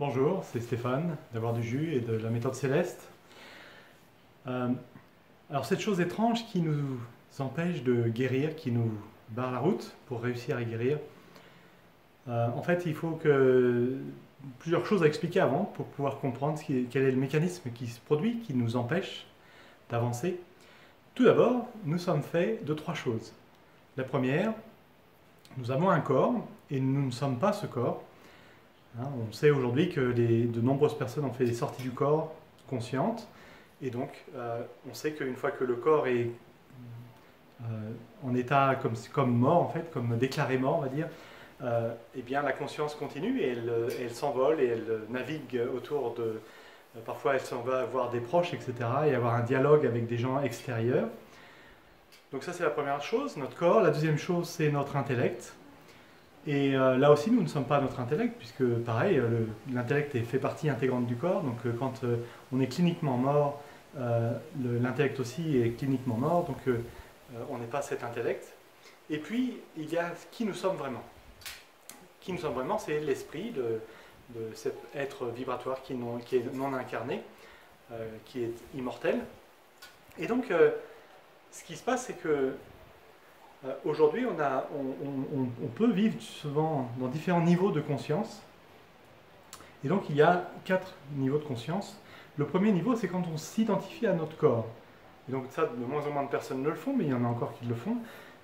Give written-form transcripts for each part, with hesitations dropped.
Bonjour, c'est Stéphane d'Avoir du Jus et de la méthode Céleste. Alors cette chose étrange qui nous empêche de guérir, qui nous barre la route pour réussir à guérir, en fait il faut que plusieurs choses à expliquer avant pour pouvoir comprendre quel est le mécanisme qui se produit, qui nous empêche d'avancer. Tout d'abord, nous sommes faits de trois choses. La première, nous avons un corps et nous ne sommes pas ce corps. On sait aujourd'hui que de nombreuses personnes ont fait des sorties du corps conscientes, et donc on sait qu'une fois que le corps est en état comme mort, en fait, comme déclaré mort, on va dire, eh bien la conscience continue et elle s'envole et elle navigue autour de... parfois elle s'en va voir des proches, etc., et avoir un dialogue avec des gens extérieurs. Donc ça c'est la première chose, notre corps. La deuxième chose c'est notre intellect. Et là aussi, nous ne sommes pas notre intellect, puisque pareil, l'intellect fait partie intégrante du corps. Donc quand on est cliniquement mort, l'intellect aussi est cliniquement mort, donc on n'est pas cet intellect. Et puis, il y a qui nous sommes vraiment. Qui nous sommes vraiment, c'est l'esprit de cet être vibratoire qui est non incarné, qui est immortel. Et donc, ce qui se passe, c'est que aujourd'hui, on peut vivre souvent dans différents niveaux de conscience. Et donc, il y a 4 niveaux de conscience. Le premier niveau, c'est quand on s'identifie à notre corps. Et donc, ça, de moins en moins de personnes le font, mais il y en a encore qui le font.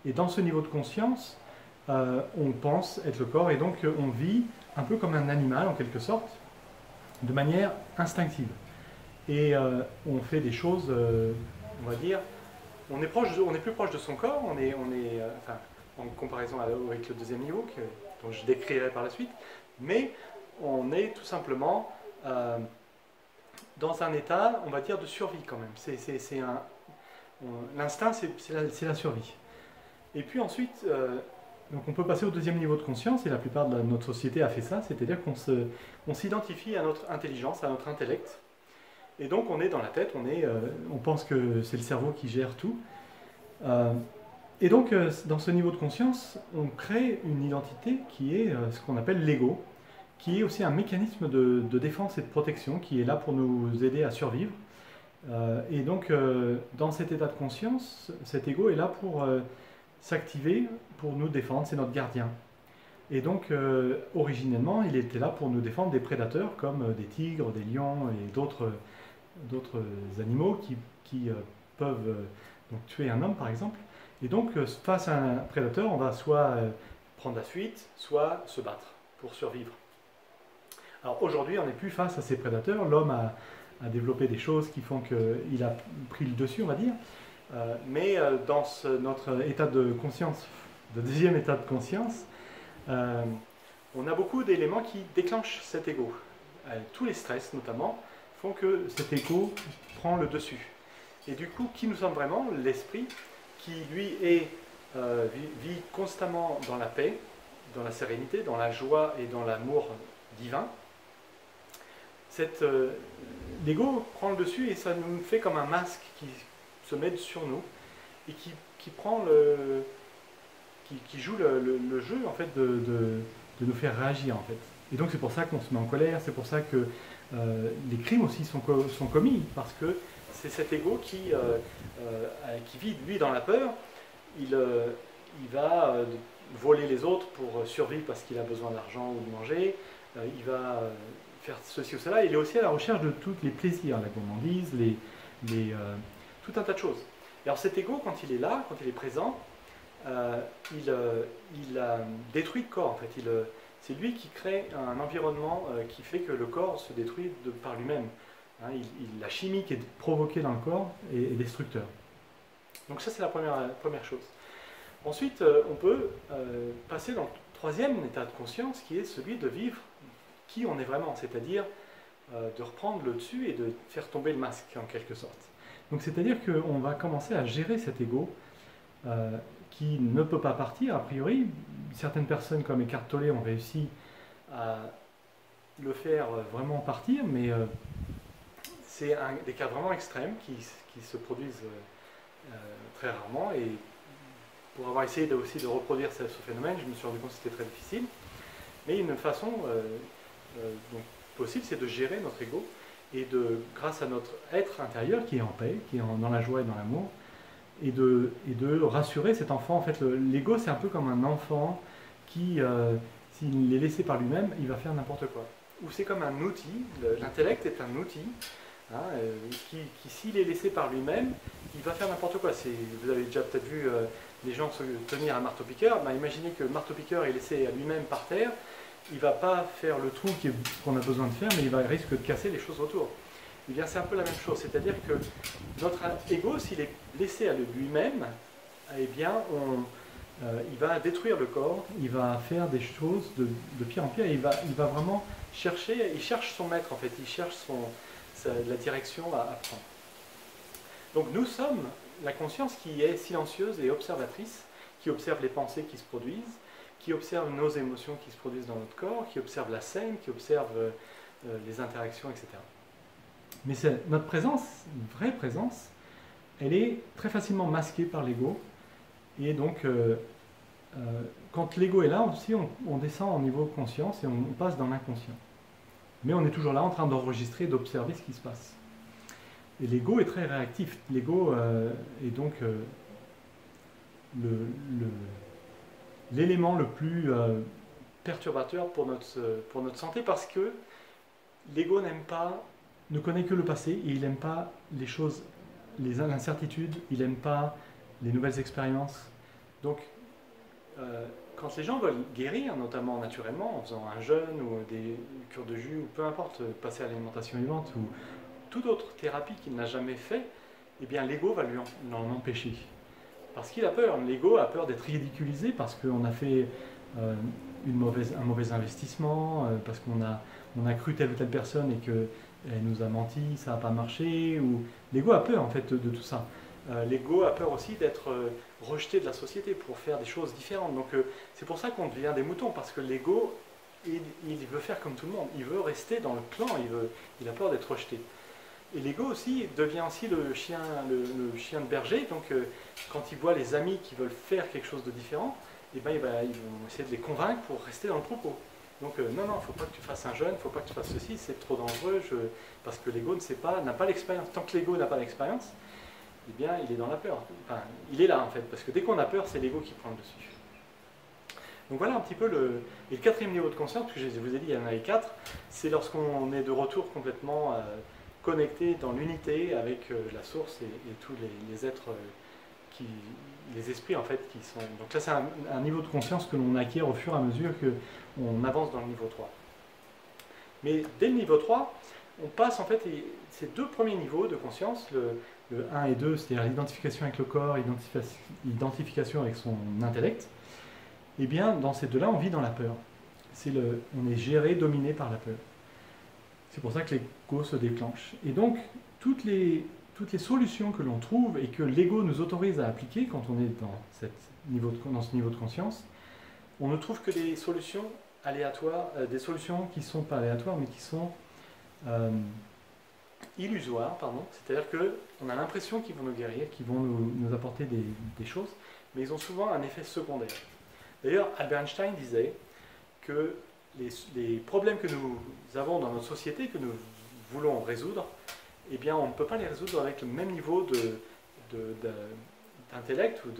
Et dans ce niveau de conscience, on pense être le corps. Et donc, on vit un peu comme un animal, en quelque sorte, de manière instinctive. Et on fait des choses, on va dire... On est plus proche de son corps, enfin, en comparaison avec le deuxième niveau, dont je décrirai par la suite, mais on est tout simplement dans un état, on va dire, de survie quand même. L'instinct, c'est la survie. Et puis ensuite, donc on peut passer au deuxième niveau de conscience, et la plupart de notre société a fait ça, c'est-à-dire qu'on s'identifie à notre intelligence, à notre intellect. Et donc on est dans la tête, on pense que c'est le cerveau qui gère tout. Et donc dans ce niveau de conscience, on crée une identité qui est ce qu'on appelle l'ego, qui est aussi un mécanisme de défense et de protection, qui est là pour nous aider à survivre. Et donc dans cet état de conscience, cet ego est là pour s'activer, pour nous défendre, c'est notre gardien. Et donc originellement, il était là pour nous défendre des prédateurs comme des tigres, des lions et d'autres animaux qui peuvent donc tuer un homme par exemple. Et donc face à un prédateur, on va soit prendre la fuite, soit se battre pour survivre. Alors aujourd'hui, on n'est plus face à ces prédateurs. L'homme a développé des choses qui font qu'il a pris le dessus, on va dire. Mais dans notre état de conscience, le deuxième état de conscience, on a beaucoup d'éléments qui déclenchent cet ego. Tous les stress notamment font que cet ego prend le dessus. Et du coup, qui nous sommes vraiment? L'esprit, qui lui vit constamment dans la paix, dans la sérénité, dans la joie et dans l'amour divin. L'ego prend le dessus et ça nous fait comme un masque qui se met sur nous et qui joue le jeu en fait de nous faire réagir en fait. Et donc c'est pour ça qu'on se met en colère, c'est pour ça que les crimes aussi sont commis, parce que c'est cet ego qui vit lui dans la peur. Il va voler les autres pour survivre parce qu'il a besoin d'argent ou de manger. Il va faire ceci ou cela. Il est aussi à la recherche de tous les plaisirs, la gourmandise, tout un tas de choses. Et alors cet ego, quand il est là, quand il est présent, il détruit le corps en fait. C'est lui qui crée un environnement qui fait que le corps se détruit par lui-même. La chimie qui est provoquée dans le corps est destructeur. Donc ça c'est la première chose. Ensuite on peut passer dans le troisième état de conscience qui est celui de vivre qui on est vraiment, c'est-à-dire de reprendre le dessus et de faire tomber le masque en quelque sorte. Donc c'est-à-dire qu'on va commencer à gérer cet ego qui ne peut pas partir a priori. Certaines personnes comme Eckhart Tolle ont réussi à le faire vraiment partir, mais c'est des cas vraiment extrêmes qui se produisent très rarement. Et pour avoir essayé aussi de reproduire ce phénomène, je me suis rendu compte que c'était très difficile. Mais une façon donc, possible, c'est de gérer notre ego et de, grâce à notre être intérieur qui est en paix, qui est dans la joie et dans l'amour, et de rassurer cet enfant. En fait, l'ego, c'est un peu comme un enfant qui, s'il est laissé par lui-même, il va faire n'importe quoi. Ou c'est comme un outil, l'intellect est un outil, hein, qui s'il est laissé par lui-même, il va faire n'importe quoi. Vous avez déjà peut-être vu les gens se tenir un marteau-piqueur. Ben, imaginez que le marteau-piqueur est laissé à lui-même par terre, il ne va pas faire le trou qu'on a besoin de faire, mais il risque de casser les choses autour. Eh bien, c'est un peu la même chose, c'est-à-dire que notre ego, s'il est laissé à lui-même, eh bien, il va détruire le corps, il va faire des choses de pire en pire, et il va vraiment chercher, il cherche son maître en fait, il cherche la direction à prendre. Donc nous sommes la conscience qui est silencieuse et observatrice, qui observe les pensées qui se produisent, qui observe nos émotions qui se produisent dans notre corps, qui observe la scène, qui observe les interactions, etc. Mais notre présence, une vraie présence, elle est très facilement masquée par l'ego. Et donc, quand l'ego est là aussi, on descend au niveau de conscience et on passe dans l'inconscient. Mais on est toujours là en train d'enregistrer, d'observer ce qui se passe. Et l'ego est très réactif. L'ego est donc l'élément le plus perturbateur pour notre santé, parce que l'ego ne connaît que le passé, et il n'aime pas les choses, l'incertitude, il n'aime pas les nouvelles expériences. Donc, quand les gens veulent guérir, notamment naturellement, en faisant un jeûne ou des cures de jus, ou peu importe, passer à l'alimentation vivante, ou toute autre thérapie qu'il n'a jamais fait, eh bien l'ego va lui en empêcher. Parce qu'il a peur. L'ego a peur d'être ridiculisé parce qu'on a fait un mauvais investissement, parce qu'on a cru telle ou telle personne et qu'elle nous a menti, ça n'a pas marché. L'ego a peur en fait de tout ça. L'ego a peur aussi d'être rejeté de la société pour faire des choses différentes. Donc c'est pour ça qu'on devient des moutons, parce que l'ego, il veut faire comme tout le monde. Il veut rester dans le clan, il a peur d'être rejeté. Et l'ego aussi devient aussi le chien de berger. Donc quand il voit les amis qui veulent faire quelque chose de différent, eh ben, ils vont essayer de les convaincre pour rester dans le troupeau. Donc non, il ne faut pas que tu fasses un jeûne, il ne faut pas que tu fasses ceci, c'est trop dangereux, parce que l'ego n'a pas l'expérience. Tant que l'ego n'a pas l'expérience, eh bien, il est dans la peur. Enfin, il est là en fait, parce que dès qu'on a peur, c'est l'ego qui prend le dessus. Donc voilà un petit peu et le quatrième niveau de conscience, parce que je vous ai dit, il y en avait 4, c'est lorsqu'on est de retour complètement connecté dans l'unité avec la source et tous les êtres, les esprits en fait qui sont... Donc là c'est un niveau de conscience que l'on acquiert au fur et à mesure qu'on avance dans le niveau 3. Mais dès le niveau 3, on passe en fait ces deux premiers niveaux de conscience, le 1 et 2, c'est-à-dire l'identification avec le corps, l'identification avec son intellect. Et bien dans ces deux-là, on vit dans la peur. On est géré, dominé par la peur. C'est pour ça que l'ego se déclenche. Et donc, toutes les solutions que l'on trouve et que l'ego nous autorise à appliquer quand on est dans ce niveau de conscience, on ne trouve que des solutions aléatoires, des solutions qui ne sont pas aléatoires, mais qui sont illusoires, pardon. C'est-à-dire qu'on a l'impression qu'ils vont nous guérir, qu'ils vont nous apporter des choses, mais ils ont souvent un effet secondaire. D'ailleurs, Albert Einstein disait que les problèmes que nous avons dans notre société, que nous voulons résoudre, eh bien, on ne peut pas les résoudre avec le même niveau d'intellect ou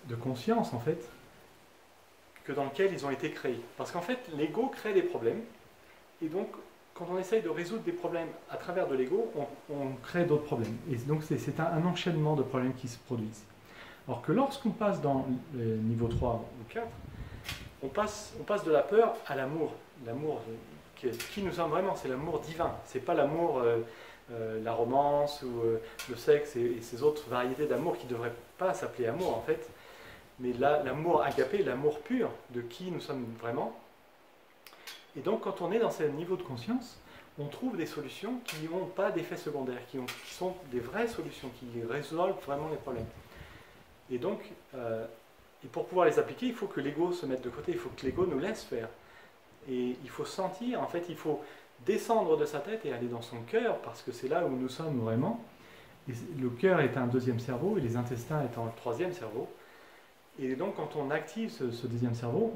de conscience, en fait, que dans lequel ils ont été créés. Parce qu'en fait, l'ego crée des problèmes, et donc, quand on essaye de résoudre des problèmes à travers de l'ego, on crée d'autres problèmes. Et donc, c'est un enchaînement de problèmes qui se produisent. Alors que lorsqu'on passe dans le niveau 3 ou 4, on passe de la peur à l'amour. L'amour qui nous sommes vraiment, c'est l'amour divin. C'est pas l'amour, la romance ou le sexe et ces autres variétés d'amour qui ne devraient pas s'appeler amour en fait. Mais l'amour agapé, l'amour pur de qui nous sommes vraiment. Et donc quand on est dans ce niveau de conscience, on trouve des solutions qui n'ont pas d'effet secondaire, qui sont des vraies solutions, qui résolvent vraiment les problèmes. Et donc, et pour pouvoir les appliquer, il faut que l'ego se mette de côté, il faut que l'ego nous laisse faire. Et il faut sentir, en fait, il faut descendre de sa tête et aller dans son cœur, parce que c'est là où nous sommes vraiment. Et le cœur est un deuxième cerveau, et les intestins étant le troisième cerveau. Et donc quand on active ce deuxième cerveau,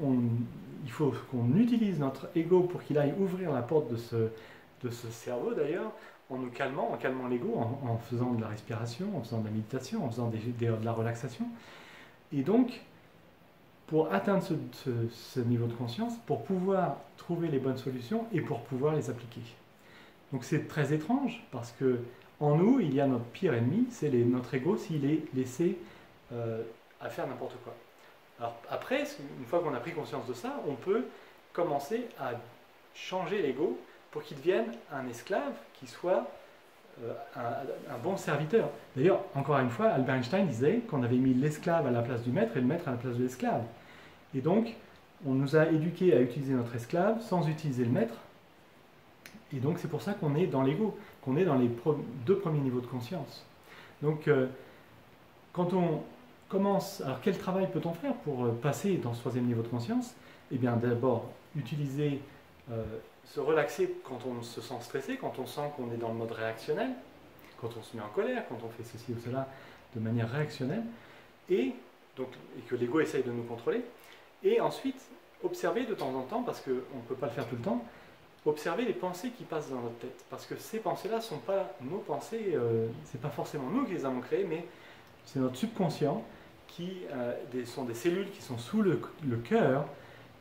il faut qu'on utilise notre ego pour qu'il aille ouvrir la porte de ce cerveau d'ailleurs, en calmant l'ego, en faisant de la respiration, en faisant de la méditation, en faisant de la relaxation. Et donc, pour atteindre ce niveau de conscience, pour pouvoir trouver les bonnes solutions et pour pouvoir les appliquer. Donc c'est très étrange parce que en nous, il y a notre pire ennemi, c'est notre ego s'il est laissé à faire n'importe quoi. Alors après, une fois qu'on a pris conscience de ça, on peut commencer à changer l'ego pour qu'il devienne un esclave qui soit un bon serviteur. D'ailleurs, encore une fois, Albert Einstein disait qu'on avait mis l'esclave à la place du maître et le maître à la place de l'esclave. Et donc, on nous a éduqués à utiliser notre esclave sans utiliser le maître. Et donc, c'est pour ça qu'on est dans l'ego, qu'on est dans les deux premiers niveaux de conscience. Donc, quand on commence... Alors, quel travail peut-on faire pour passer dans ce troisième niveau de conscience? Eh bien, d'abord, utiliser... se relaxer quand on se sent stressé, quand on sent qu'on est dans le mode réactionnel, quand on se met en colère, quand on fait ceci ou cela de manière réactionnelle, et que l'ego essaye de nous contrôler. Et ensuite, observer de temps en temps, parce qu'on ne peut pas le faire tout le temps, observer les pensées qui passent dans notre tête. Parce que ces pensées-là ne sont pas nos pensées, c'est pas forcément nous qui les avons créées, mais c'est notre subconscient qui sont des cellules qui sont sous le cœur,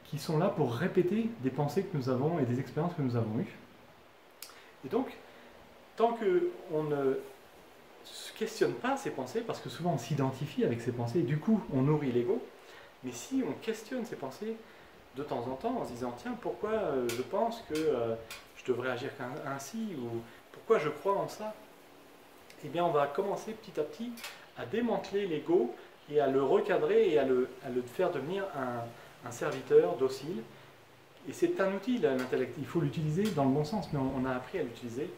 qui sont là pour répéter des pensées que nous avons et des expériences que nous avons eues. Et donc, tant qu'on ne se questionne pas ces pensées, parce que souvent on s'identifie avec ces pensées, et du coup on nourrit l'ego, mais si on questionne ces pensées de temps en temps en se disant tiens, pourquoi je pense que je devrais agir ainsi, ou pourquoi je crois en ça, eh bien on va commencer petit à petit à démanteler l'ego et à le recadrer et à le faire devenir un serviteur docile. Et c'est un outil, l'intellect. Il faut l'utiliser dans le bon sens, mais on a appris à l'utiliser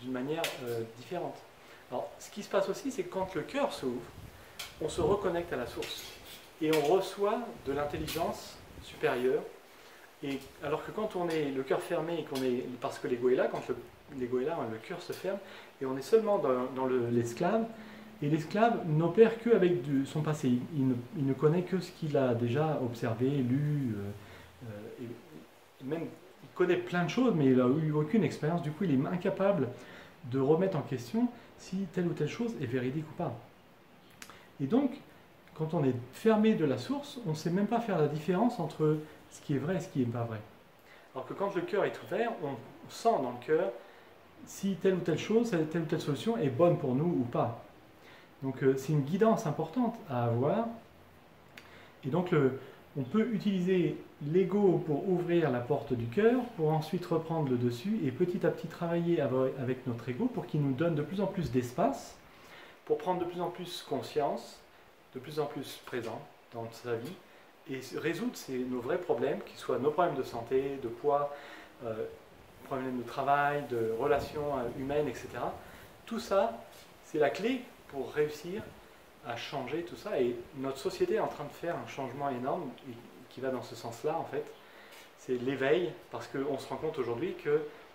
d'une manière différente. Alors, ce qui se passe aussi, c'est que quand le cœur s'ouvre, on se reconnecte à la source. Et on reçoit de l'intelligence supérieure. Et alors que quand on est le cœur fermé, parce que l'ego est là, quand l'ego est là, le cœur se ferme, et on est seulement dans l'esclave, et l'esclave n'opère qu'avec son passé. Il ne connaît que ce qu'il a déjà observé, lu, et même il connaît plein de choses, mais il n'a eu aucune expérience. Du coup, il est incapable de remettre en question si telle ou telle chose est véridique ou pas. Et donc, quand on est fermé de la source, on ne sait même pas faire la différence entre ce qui est vrai et ce qui n'est pas vrai. Alors que quand le cœur est ouvert, on sent dans le cœur si telle ou telle chose, telle ou telle solution est bonne pour nous ou pas. Donc c'est une guidance importante à avoir. Et donc on peut utiliser l'ego pour ouvrir la porte du cœur, pour ensuite reprendre le dessus et petit à petit travailler avec notre ego pour qu'il nous donne de plus en plus d'espace, pour prendre de plus en plus conscience, de plus en plus présent dans sa vie et résoudre nos vrais problèmes, qu'ils soient nos problèmes de santé, de poids, problèmes de travail, de relations humaines, etc. Tout ça, c'est la clé pour réussir à changer tout ça. Et notre société est en train de faire un changement énorme qui va dans ce sens-là, en fait. C'est l'éveil, parce qu'on se rend compte aujourd'hui qu'on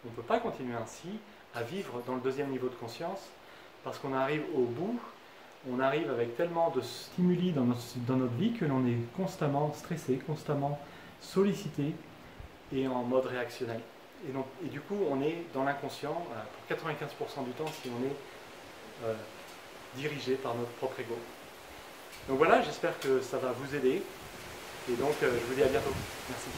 ne peut pas continuer ainsi, à vivre dans le deuxième niveau de conscience, parce qu'on arrive au bout, on arrive avec tellement de stimuli dans notre vie que l'on est constamment stressé, constamment sollicité et en mode réactionnel. Et du coup, on est dans l'inconscient, pour 95% du temps, si on est dirigé par notre propre ego. Donc voilà, j'espère que ça va vous aider. Et donc, je vous dis à bientôt. Merci.